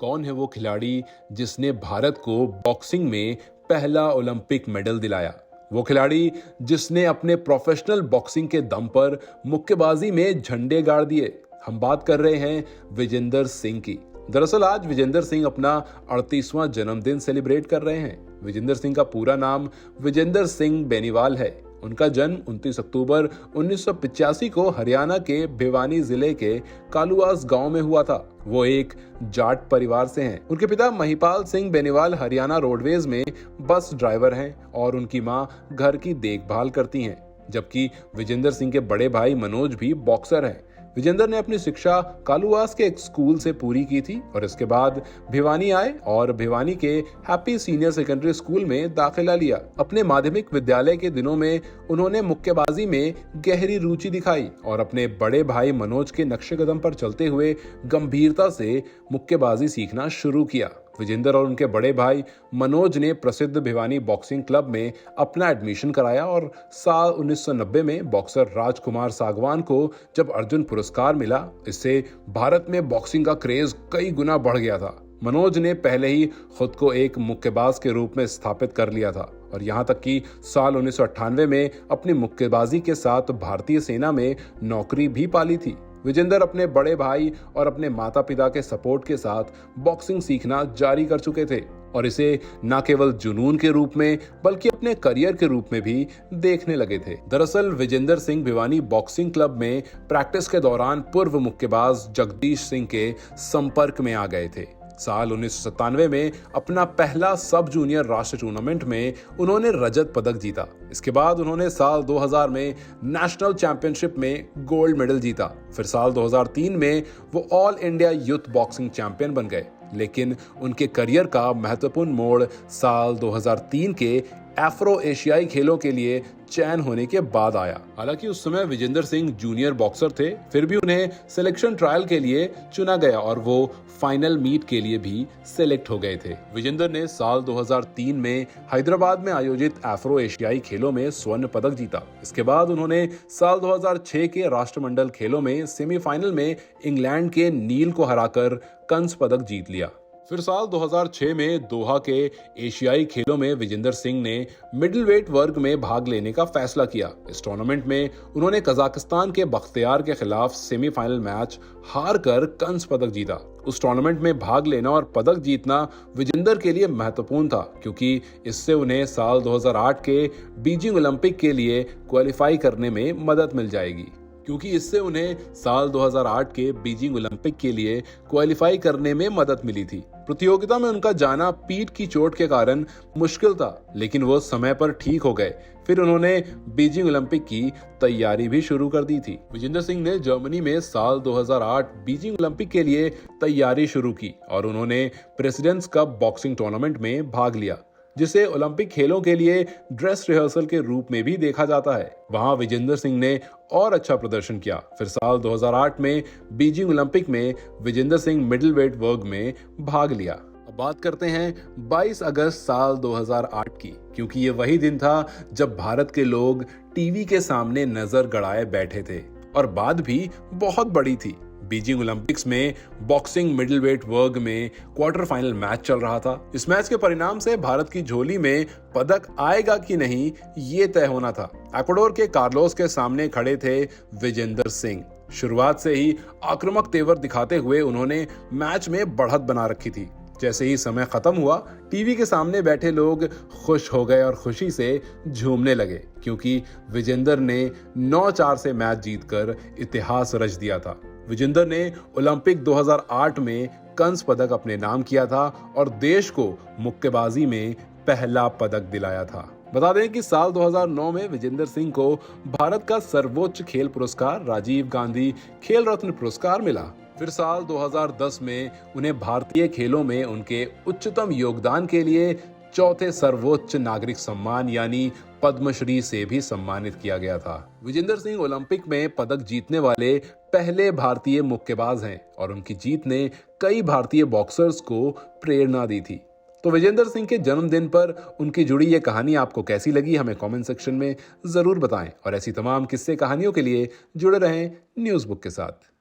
कौन है वो खिलाड़ी जिसने भारत को बॉक्सिंग में पहला ओलंपिक मेडल दिलाया? वो खिलाड़ी जिसने अपने प्रोफेशनल बॉक्सिंग के दम पर मुक्केबाजी में झंडे गाड़ दिए। हम बात कर रहे हैं विजेंदर सिंह की। दरअसल आज विजेंदर सिंह अपना 38वां जन्मदिन सेलिब्रेट कर रहे हैं। विजेंदर सिंह का पूरा नाम विजेंदर सिंह बेनीवाल है। उनका जन्म 29 अक्टूबर 1985 को हरियाणा के भिवानी जिले के कालुआस गांव में हुआ था। वो एक जाट परिवार से हैं। उनके पिता महिपाल सिंह बेनीवाल हरियाणा रोडवेज में बस ड्राइवर हैं और उनकी मां घर की देखभाल करती हैं, जबकि विजेंदर सिंह के बड़े भाई मनोज भी बॉक्सर हैं। विजेंदर ने अपनी शिक्षा कालुआस के एक स्कूल से पूरी की थी और इसके बाद भिवानी आए और भिवानी के हैप्पी सीनियर सेकेंडरी स्कूल में दाखिला लिया। अपने माध्यमिक विद्यालय के दिनों में उन्होंने मुक्केबाजी में गहरी रुचि दिखाई और अपने बड़े भाई मनोज के नक्शे कदम पर चलते हुए गंभीरता से मुक्केबाजी सीखना शुरू किया। विजेंदर और उनके बड़े भाई मनोज ने प्रसिद्ध भिवानी बॉक्सिंग क्लब में अपना एडमिशन कराया और साल 1990 में बॉक्सर राजकुमार सागवान को जब अर्जुन पुरस्कार मिला, इससे भारत में बॉक्सिंग का क्रेज कई गुना बढ़ गया था। मनोज ने पहले ही खुद को एक मुक्केबाज के रूप में स्थापित कर लिया था और यहाँ तक कि साल 1998 में अपनी मुक्केबाजी के साथ भारतीय सेना में नौकरी भी पाली थी। विजेंदर अपने बड़े भाई और अपने माता पिता के सपोर्ट के साथ बॉक्सिंग सीखना जारी कर चुके थे और इसे न केवल जुनून के रूप में बल्कि अपने करियर के रूप में भी देखने लगे थे। दरअसल विजेंदर सिंह भिवानी बॉक्सिंग क्लब में प्रैक्टिस के दौरान पूर्व मुक्केबाज जगदीश सिंह के संपर्क में आ गए थे। साल 1997 में अपना पहला सब जूनियर राष्ट्रीय टूर्नामेंट में उन्होंने रजत पदक जीता। इसके बाद उन्होंने साल 2000 में नेशनल चैंपियनशिप में गोल्ड मेडल जीता। फिर साल 2003 में वो all India youth boxing champion बन गए। लेकिन उनके करियर का महत्वपूर्ण मोड़ साल 2003 के एफ्रो एशियाई खेलों के लिए चयन होने के बाद आया। हालांकि उस समय विजेंदर सिंह जूनियर बॉक्सर थे, फिर भी उन्हें सिलेक्शन ट्रायल के लिए चुना गया और वो फाइनल मीट के लिए भी सिलेक्ट हो गए थे। विजेंदर ने साल 2003 में हैदराबाद में आयोजित एफ्रो एशियाई खेलों में स्वर्ण पदक जीता। इसके बाद उन्होंने साल 2006 के राष्ट्रमंडल खेलों में सेमीफाइनल में इंग्लैंड के नील को हराकर कांस्य पदक जीत लिया। फिर साल 2006 में दोहा के एशियाई खेलों में विजेंदर सिंह ने मिडिलवेट वर्ग में भाग लेने का फैसला किया। इस टूर्नामेंट में उन्होंने कजाकिस्तान के बख्तियार के खिलाफ सेमीफाइनल मैच हार कर कांस्य पदक जीता। उस टूर्नामेंट में भाग लेना और पदक जीतना विजेंदर के लिए महत्वपूर्ण था, क्योंकि इससे उन्हें साल 2008 के बीजिंग ओलंपिक के लिए क्वालिफाई करने में मदद मिल जाएगी। प्रतियोगिता में उनका जाना पीठ की चोट के कारण मुश्किल था, लेकिन वो समय पर ठीक हो गए। फिर उन्होंने बीजिंग ओलंपिक की तैयारी भी शुरू कर दी थी। विजेंदर सिंह ने जर्मनी में साल 2008 बीजिंग ओलंपिक के लिए तैयारी शुरू की और उन्होंने प्रेसिडेंट्स कप बॉक्सिंग टूर्नामेंट में भाग लिया, जिसे ओलंपिक खेलों के लिए ड्रेस रिहर्सल के रूप में भी देखा जाता है। वहां विजेंदर सिंह ने और अच्छा प्रदर्शन किया। फिर साल 2008 में बीजिंग ओलंपिक में विजेंदर सिंह मिडिलवेट वर्ग में भाग लिया। अब बात करते हैं 22 अगस्त साल 2008 की, क्योंकि ये वही दिन था जब भारत के लोग टीवी के सामने नजर गड़ाए बैठे थे और बात भी बहुत बड़ी थी। बीजिंग ओलंपिक्स में बॉक्सिंग मिडिलवेट वर्ग में क्वार्टर फाइनल मैच चल रहा था। इस मैच के परिणाम से भारत की झोली में पदक आएगा कि नहीं ये तय होना था। इक्वाडोर के कार्लोस के सामने खड़े थे विजेंदर सिंह। शुरुआत से ही आक्रामक तेवर दिखाते हुए उन्होंने मैच में बढ़त बना रखी थी। जैसे ही समय खत्म हुआ, टीवी के सामने बैठे लोग खुश हो गए और खुशी से झूमने लगे, क्योंकि विजेंदर ने 9-4 से मैच जीतकर इतिहास रच दिया था। विजेंदर ने ओलंपिक 2008 में कांस्य पदक अपने नाम किया था और देश को मुक्केबाजी में पहला पदक दिलाया था। बता दें कि साल 2009 में विजेंदर सिंह को भारत का सर्वोच्च खेल पुरस्कार राजीव गांधी खेल रत्न पुरस्कार मिला। फिर साल 2010 में उन्हें भारतीय खेलों में उनके उच्चतम योगदान के लिए चौथे सर्वोच्च नागरिक सम्मान यानी पद्मश्री से भी सम्मानित किया गया था। विजेंदर सिंह ओलंपिक में पदक जीतने वाले पहले भारतीय मुक्केबाज हैं और उनकी जीत ने कई भारतीय बॉक्सर्स को प्रेरणा दी थी। तो विजेंदर सिंह के जन्मदिन पर उनकी जुड़ी ये कहानी आपको कैसी लगी, हमें कमेंट सेक्शन में जरूर बताएं और ऐसी तमाम किस्से कहानियों के लिए जुड़े रहें न्यूज़ बुक के साथ।